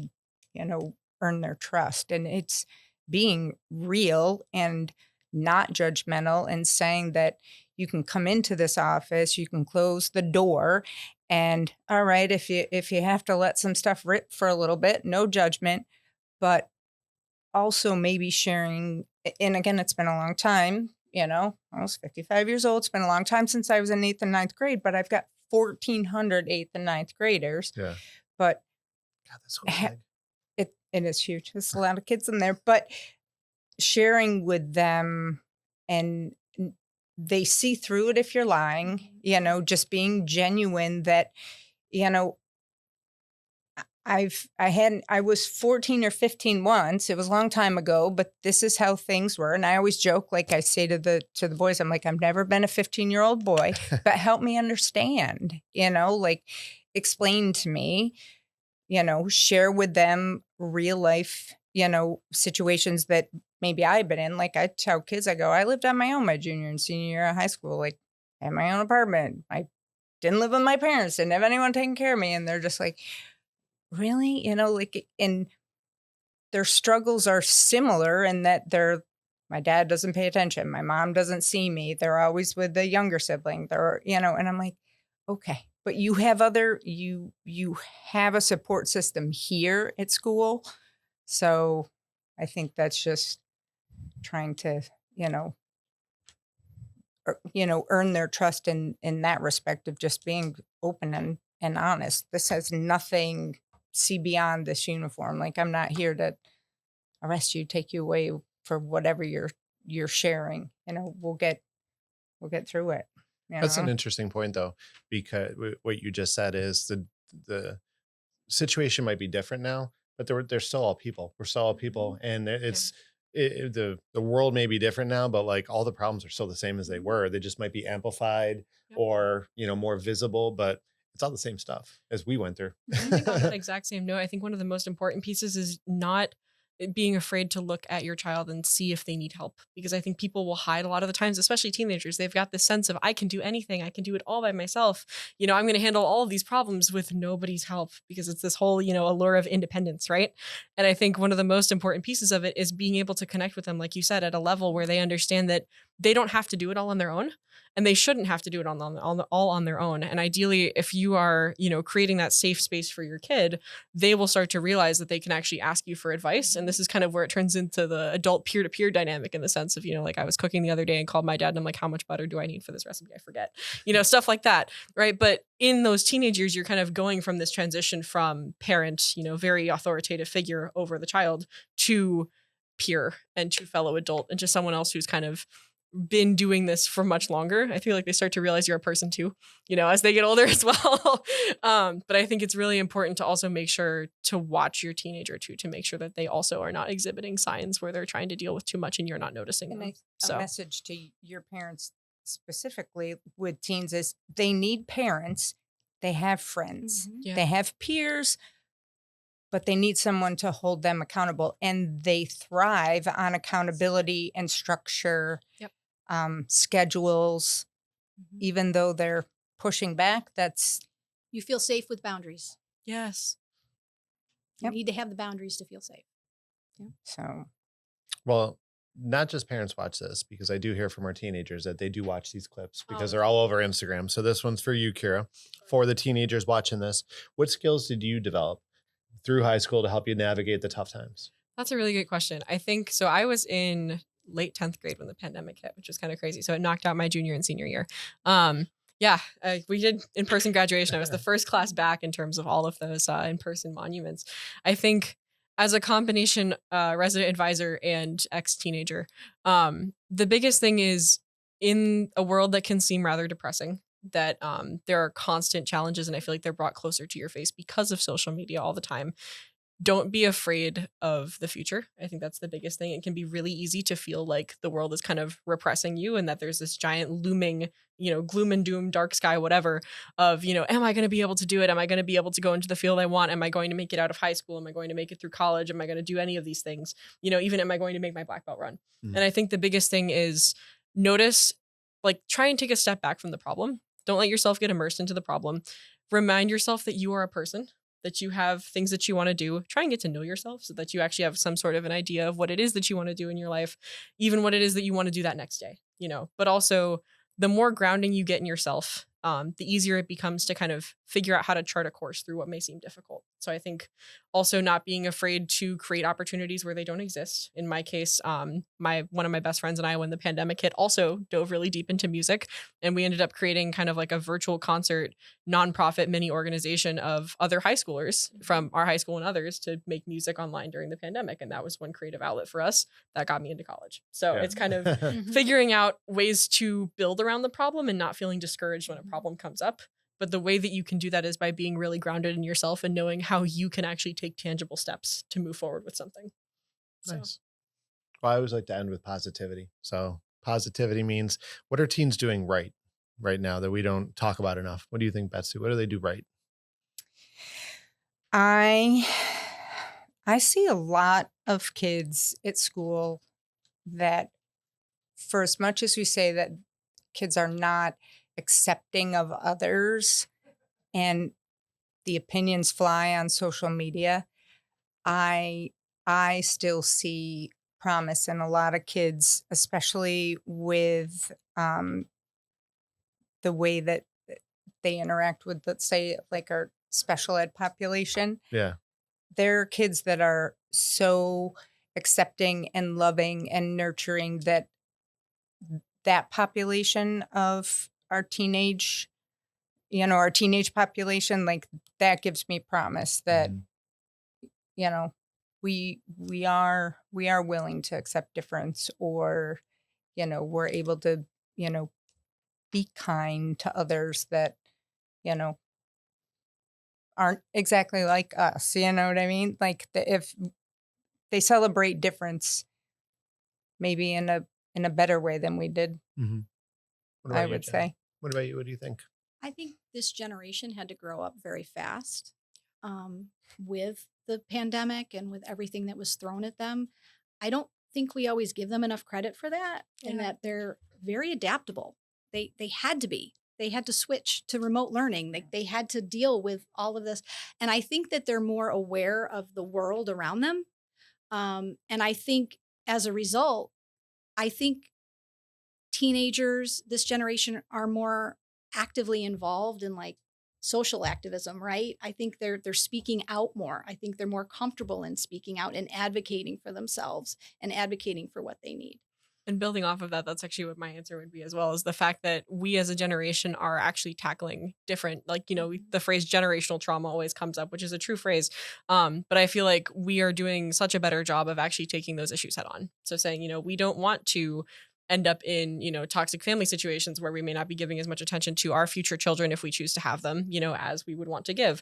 earn their trust? And it's being real and not judgmental and saying that you can come into this office, you can close the door, and all right, if you have to let some stuff rip for a little bit, no judgment, but also maybe sharing. And again, it's been a long time, I was 55 years old. It's been a long time since I was in 8th and 9th grade, but I've got 1,400 8th and 9th graders. Yeah. But God, that's so big. it is huge. There's a lot of kids in there, but sharing with them, and they see through it if you're lying, just being genuine that, I was 14 or 15 once. It was a long time ago, but this is how things were. And I always joke, like I say to the boys, I'm like, I've never been a 15-year-old boy, but help me understand, like explain to me, share with them real life, situations that maybe I've been in. Like I tell kids, I go, I lived on my own my junior and senior year of high school, like I had my own apartment. I didn't live with my parents, didn't have anyone taking care of me. And they're just like, really? And their struggles are similar in that my dad doesn't pay attention. My mom doesn't see me. They're always with the younger sibling. And I'm like, okay, but you have you have a support system here at school. So I think that's just trying to, earn their trust in that respect of just being open and honest. This has nothing, see beyond this uniform. Like I'm not here to arrest you, take you away for whatever you're sharing. We'll get through it. That's an interesting point, though, because what you just said is the situation might be different now, but they're still all people. We're still all people, and the world may be different now, but like all the problems are still the same as they were. They just might be amplified or more visible, but it's all the same stuff as we went through. I think on that exact same note, I think one of the most important pieces is not being afraid to look at your child and see if they need help, because I think people will hide a lot of the times, especially teenagers. They've got this sense of, I can do anything. I can do it all by myself. I'm going to handle all of these problems with nobody's help, because it's this whole, allure of independence, right? And I think one of the most important pieces of it is being able to connect with them, like you said, at a level where they understand that they don't have to do it all on their own, and they shouldn't have to do it all on their own. And ideally, if you are, creating that safe space for your kid, they will start to realize that they can actually ask you for advice. And this is kind of where it turns into the adult peer-to-peer dynamic, in the sense of, like, I was cooking the other day and called my dad and I'm like, how much butter do I need for this recipe? I forget, stuff like that. Right. But in those teenage years, you're kind of going from this transition from parent, very authoritative figure over the child, to peer and to fellow adult, and just someone else who's kind of been doing this for much longer. I feel like they start to realize you're a person too, as they get older as well. But I think it's really important to also make sure to watch your teenager too, to make sure that they also are not exhibiting signs where they're trying to deal with too much and you're not noticing And them. a message to your parents specifically with teens is they need parents. They have friends. Mhm. Yeah. They have peers, but they need someone to hold them accountable. And they thrive on accountability and structure, Yep. schedules, Mhm. even though they're pushing back. That's You feel safe with boundaries. Yes. You Yep. need to have the boundaries to feel safe. so. Well, not just parents watch this, because I do hear from our teenagers that they do watch these clips because Oh. they're all over Instagram. So this one's for you, Kira. For the teenagers watching this, what skills did you develop through high school to help you navigate the tough times? That's a really good question. I think so. I was in late 10th grade when the pandemic hit, which was kind of crazy. So it knocked out my junior and senior year. We did in-person graduation. I was the first class back in terms of all of those in-person monuments. I think as a combination resident advisor and ex-teenager, the biggest thing is, in a world that can seem rather depressing, that there are constant challenges, and I feel like they're brought closer to your face because of social media all the time. Don't be afraid of the future. I think that's the biggest thing. It can be really easy to feel like the world is kind of repressing you, and that there's this giant looming, gloom and doom, dark sky, whatever, of, am I going to be able to do it? Am I going to be able to go into the field I want? Am I going to make it out of high school? Am I going to make it through college? Am I going to do any of these things? Even am I going to make my black belt run? Mhm. And I think the biggest thing is notice, like, try and take a step back from the problem. Don't let yourself get immersed into the problem. Remind yourself that you are a person, that you have things that you want to do. Try and get to know yourself so that you actually have some sort of an idea of what it is that you want to do in your life, even what it is that you want to do that next day, but also the more grounding you get in yourself, the easier it becomes to kind of figure out how to chart a course through what may seem difficult. So I think also not being afraid to create opportunities where they don't exist. In my case, one of my best friends and I, when the pandemic hit, also dove really deep into music, and we ended up creating kind of like a virtual concert nonprofit mini organization of other high schoolers from our high school and others to make music online during the pandemic. And that was one creative outlet for us that got me into college. So Yeah. it's kind of Mhm. figuring out ways to build around the problem and not feeling discouraged when a problem comes up. But the way that you can do that is by being really grounded in yourself and knowing how you can actually take tangible steps to move forward with something. So, Nice. Well, I always like to end with positivity. So positivity means, what are teens doing right now that we don't talk about enough? What do you think, Betsy? What do they do right? I see a lot of kids at school that, for as much as we say that kids are not accepting of others and the opinions fly on social media, I still see promise in a lot of kids, especially with the way that they interact with, let's say, like our special ed population. Yeah. There are kids that are so accepting and loving and nurturing that population of our teenage population, like, that gives me promise that, Mhm. we are willing to accept difference, or, we're able to, be kind to others that, aren't exactly like us. You know what I mean? Like, if they celebrate difference, maybe in a better way than we did, Mhm. What I about you, would Jen? say. What about you? What do you think? I think this generation had to grow up very fast with the pandemic and with everything that was thrown at them. I don't think we always give them enough credit for that, and Yeah. that they're very adaptable. They had to be. They had to switch to remote learning. They had to deal with all of this. And I think that they're more aware of the world around them. And I think as a result, I think teenagers, this generation are more actively involved in like social activism, right? I think they're speaking out more. I think they're more comfortable in speaking out and advocating for themselves and advocating for what they need. And building off of that, that's actually what my answer would be as well, is the fact that we as a generation are actually tackling different, like, the phrase generational trauma always comes up, which is a true phrase. But I feel like we are doing such a better job of actually taking those issues head on. So saying, we don't want to end up in, toxic family situations where we may not be giving as much attention to our future children if we choose to have them, as we would want to give.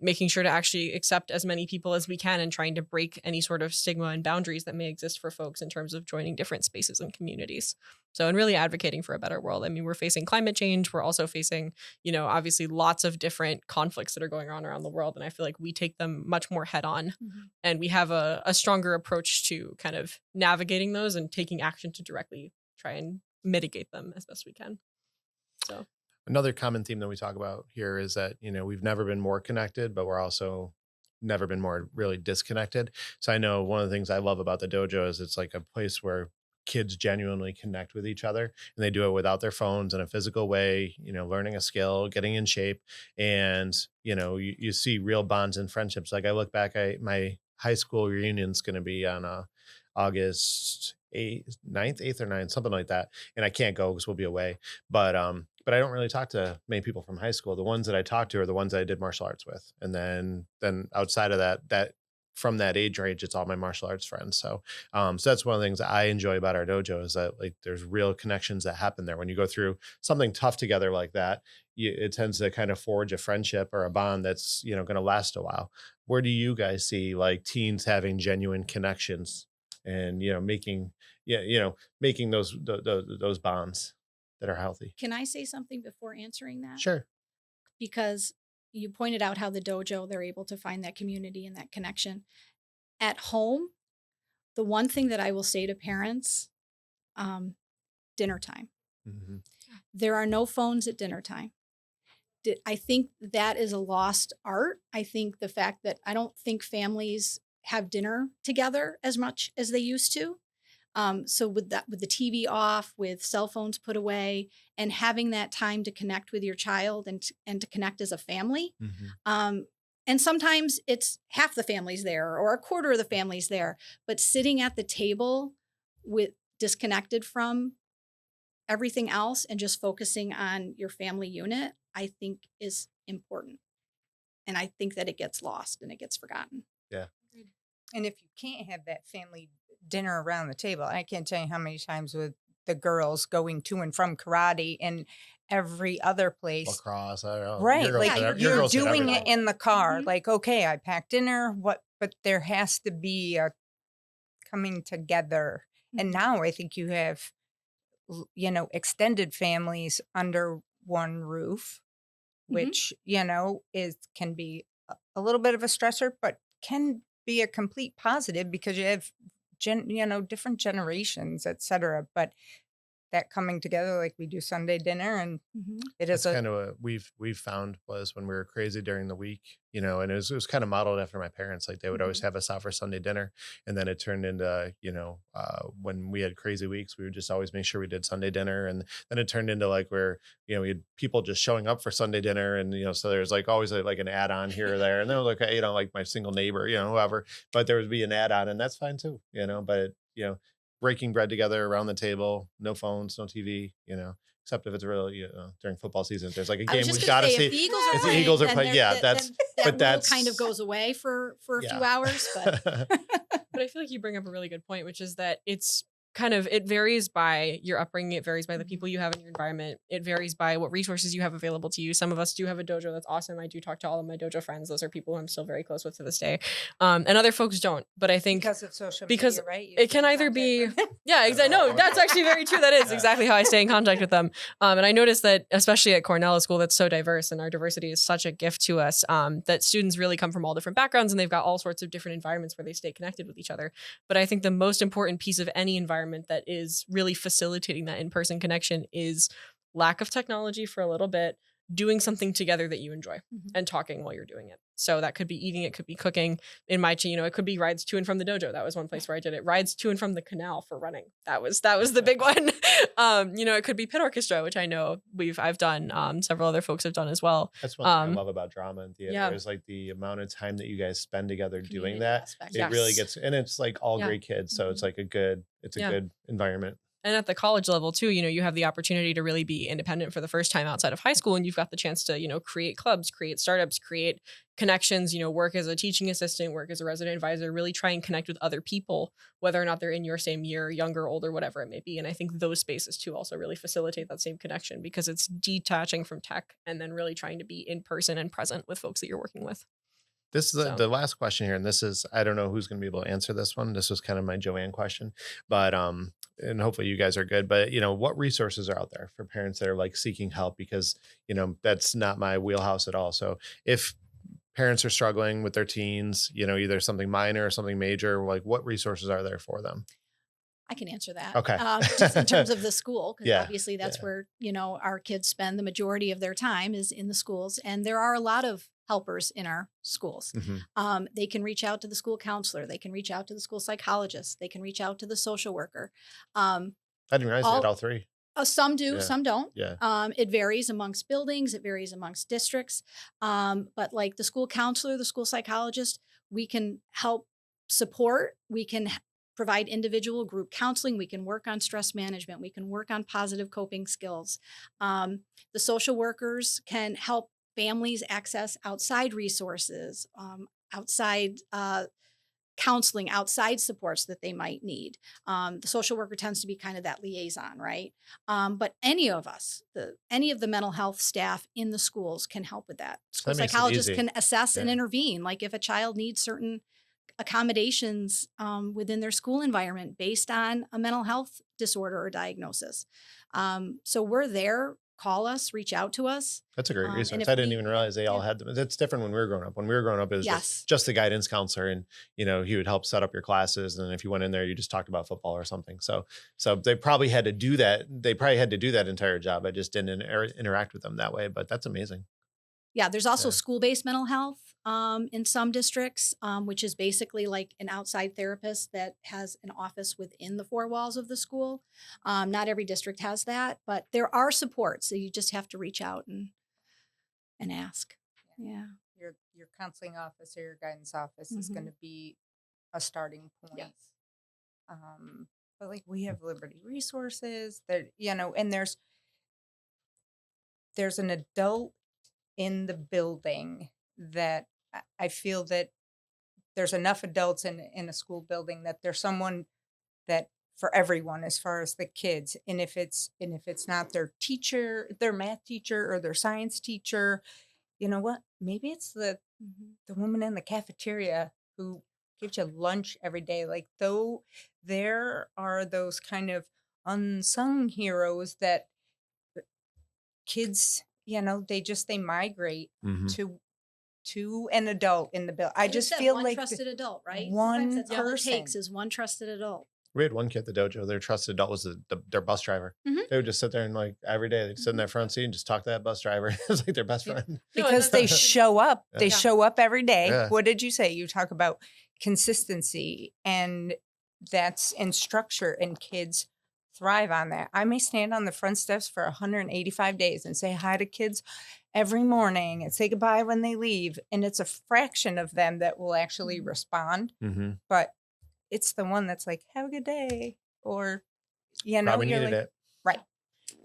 Making sure to actually accept as many people as we can and trying to break any sort of stigma and boundaries that may exist for folks in terms of joining different spaces and communities. So, and really advocating for a better world. I mean, we're facing climate change. We're also facing, obviously lots of different conflicts that are going on around the world. And I feel like we take them much more head on, and we have a stronger approach to kind of navigating those and taking action to directly try and mitigate them as best we can. So Another common theme that we talk about here is that, we've never been more connected, but we're also never been more really disconnected. So I know one of the things I love about the dojo is it's like a place where kids genuinely connect with each other, and they do it without their phones in a physical way, learning a skill, getting in shape. And, you see real bonds and friendships. Like I look back, my high school reunion is going to be on August 8th or 9th, something like that. And I can't go because we'll be away. But I don't really talk to many people from high school. The ones that I talk to are the ones that I did martial arts with. And then outside of that from that age range, it's all my martial arts friends. So that's one of the things that I enjoy about our dojo is that like there's real connections that happen there. When you go through something tough together like that, it tends to kind of forge a friendship or a bond that's, going to last a while. Where do you guys see like teens having genuine connections and, making those bonds that are healthy? Can I say something before answering that? Sure. Because you pointed out how the dojo, they're able to find that community and that connection. At home, the one thing that I will say to parents, dinner time. Mm-hmm. There are no phones at dinner time. I think that is a lost art. I think the fact that I don't think families have dinner together as much as they used to. So with the TV off, with cell phones put away, and having that time to connect with your child and to connect as a family. Mm-hmm. And sometimes it's half the family's there or a quarter of the family's there, but sitting at the table with disconnected from everything else and just focusing on your family unit, I think is important. And I think that it gets lost and it gets forgotten. Yeah. And if you can't have that family dinner around the table, I can't tell you how many times with the girls going to and from karate and every other place. Lacrosse, I don't know. Right. Your girls Like hit your you're girls hit doing everything. it in the car. Mhm. Like, okay, I packed dinner, but there has to be a coming together. And now I think you have, extended families under one roof, Mhm. which, can be a little bit of a stressor, but can be a complete positive because you have, different generations, et cetera. But that coming together, like we do Sunday dinner, and Mhm. it is That's kind of what we've found was when we were crazy during the week, and it was kind of modeled after my parents. Like they would always have us out for Sunday dinner, and then it turned into, when we had crazy weeks, we would just always make sure we did Sunday dinner, and then it turned into like where, we had people just showing up for Sunday dinner, and so there's like always like an add-on here or there, and then like like my single neighbor, whoever, but there would be an add-on, and that's fine too, but breaking bread together around the table, no phones, no TV, except if it's really, during football season, if there's like a I was game just we gonna got to say, see. if the Eagles are If the playing, Eagles are then playing, there- yeah, then that's, that but rule that's kind of goes away for a yeah. few hours. But But I feel like you bring up a really good point, which is that it's kind of, it varies by your upbringing. It varies by the people you have in your environment. It varies by what resources you have available to you. Some of us do have a dojo that's awesome. I do talk to all of my dojo friends. Those are people who I'm still very close with to this day. And other folks don't. But I think because of social because media, right? You it can stay in either be, contact with- yeah, exactly. No, that's actually very true. That is Yeah. exactly how I stay in contact with them. And I noticed that, especially at Cornell, a school that's so diverse, and our diversity is such a gift to us, that students really come from all different backgrounds, and they've got all sorts of different environments where they stay connected with each other. But I think the most important piece of any environment that is really facilitating that in-person connection is lack of technology for a little bit, doing something together that you enjoy Mhm. and talking while you're doing it. So that could be eating, it could be cooking. In my, it could be rides to and from the dojo. That was one place where I did it. Rides to and from the canal for running. That was the big one. It could be pit orchestra, which I know I've done. Several other folks have done as well. That's one thing I Um, love about drama and theater yeah. is like the amount of time that you guys spend together doing Community that. aspect. It really Yes. gets, and it's like all Yeah. great kids. So it's Mhm. like a good environment. And at the college level too, you have the opportunity to really be independent for the first time outside of high school, and you've got the chance to, create clubs, create startups, create connections, work as a teaching assistant, work as a resident advisor, really try and connect with other people, whether or not they're in your same year, younger, older, whatever it may be. And I think those spaces too also really facilitate that same connection because it's detaching from tech and then really trying to be in person and present with folks that you're working with. This is So- the last question here, and this is, I don't know who's going to be able to answer this one. This was kind of my Joanne question, but and hopefully you guys are good. But what resources are out there for parents that are like seeking help? Because that's not my wheelhouse at all. So if parents are struggling with their teens, either something minor or something major, like what resources are there for them? I can answer that. Okay. Just in terms of the school, because Yeah, obviously that's yeah. where, our kids spend the majority of their time is in the schools. And there are a lot of helpers in our schools. Mhm. They can reach out to the school counselor. They can reach out to the school psychologist. They can reach out to the social worker. I didn't realize they had all three. Some do, Yeah. some don't. Yeah. It varies amongst buildings. It varies amongst districts. But like the school counselor, the school psychologist, we can help support. We can provide individual group counseling. We can work on stress management. We can work on positive coping skills. The social workers can help families access outside resources, outside counseling, outside supports that they might need. The social worker tends to be kind of that liaison, right? But any of us, any of the mental health staff in the schools can help with that. School that makes it psychologists easy. can assess and Yeah. intervene. Like if a child needs certain accommodations within their school environment based on a mental health disorder or diagnosis. So we're there. Call us, reach out to us. That's a great And resource. if I didn't we- even realize they all yeah. had them. That's different when we were growing up. When we were growing up, it was Yes. just the guidance counselor, and he would help set up your classes. And if you went in there, you just talked about football or something. So they probably had to do that. They probably had to do that entire job. I just didn't interact with them that way. But that's amazing. Yeah, there's also Yeah. school-based mental health in some districts, which is basically like an outside therapist that has an office within the four walls of the school. Not every district has that, but there are supports. So you just have to reach out and ask. Yeah. Your counseling office or your guidance office is Mhm. going to be a starting point. Yes. But like we have Liberty Resources that, and there's an adult in the building that I feel that there's enough adults in a school building that there's someone that for everyone as far as the kids. And if it's not their teacher, their math teacher or their science teacher, you know what? Maybe it's the woman in the cafeteria who gives you lunch every day. Like though there are those kind of unsung heroes that kids, they migrate Mhm. to an adult in the bill. I Like just said, feel one like trusted adult, right? one Sometimes that's all it takes person. is one trusted adult. We had one kid at the dojo. Their trusted adult was their bus driver. Mhm. They would just sit there and like every day they'd sit in Mhm. that front seat and just talk to that bus driver. It was like their best Yeah. friend. No, and because they that's- show up. Yeah. They Yeah. show up every day. Yeah. What did you say? You talk about consistency, and that's in structure, and kids thrive on that. I may stand on the front steps for 185 days and say hi to kids every morning and say goodbye when they leave, and it's a fraction of them that will actually Mhm. respond, Mm-hmm. but it's the one that's like, have a good day, or Probably you're needed like, it. right.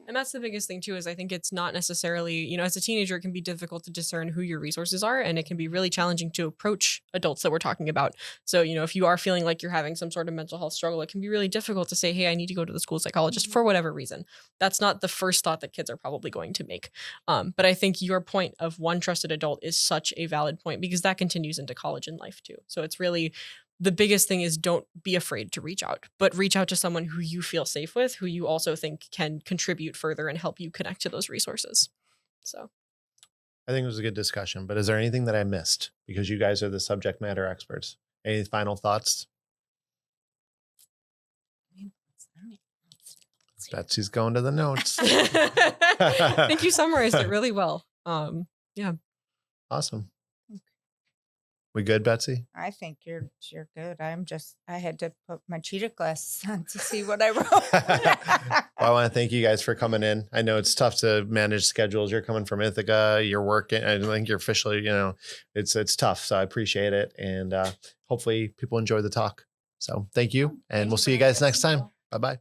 And that's the biggest thing too, is I think it's not necessarily, as a teenager, it can be difficult to discern who your resources are. And it can be really challenging to approach adults that we're talking about. So, if you are feeling like you're having some sort of mental health struggle, it can be really difficult to say, hey, I need to go to the school psychologist for whatever reason. That's not the first thought that kids are probably going to make. But I think your point of one trusted adult is such a valid point, because that continues into college and life too. So it's really, the biggest thing is don't be afraid to reach out, but reach out to someone who you feel safe with, who you also think can contribute further and help you connect to those resources. So I think it was a good discussion, but is there anything that I missed? Because you guys are the subject matter experts. Any final thoughts? Betsy's going to the notes. I think you summarized it really well. Yeah. Awesome. We good, Betsy? I think you're good. I had to put my cheetah glasses on to see what I Well, wrote. I want to thank you guys for coming in. I know it's tough to manage schedules. You're coming from Ithaca, you're working. I think you're officially, it's tough. So I appreciate it. And hopefully people enjoy the talk. So thank you. And we'll see you guys next time. Bye-bye.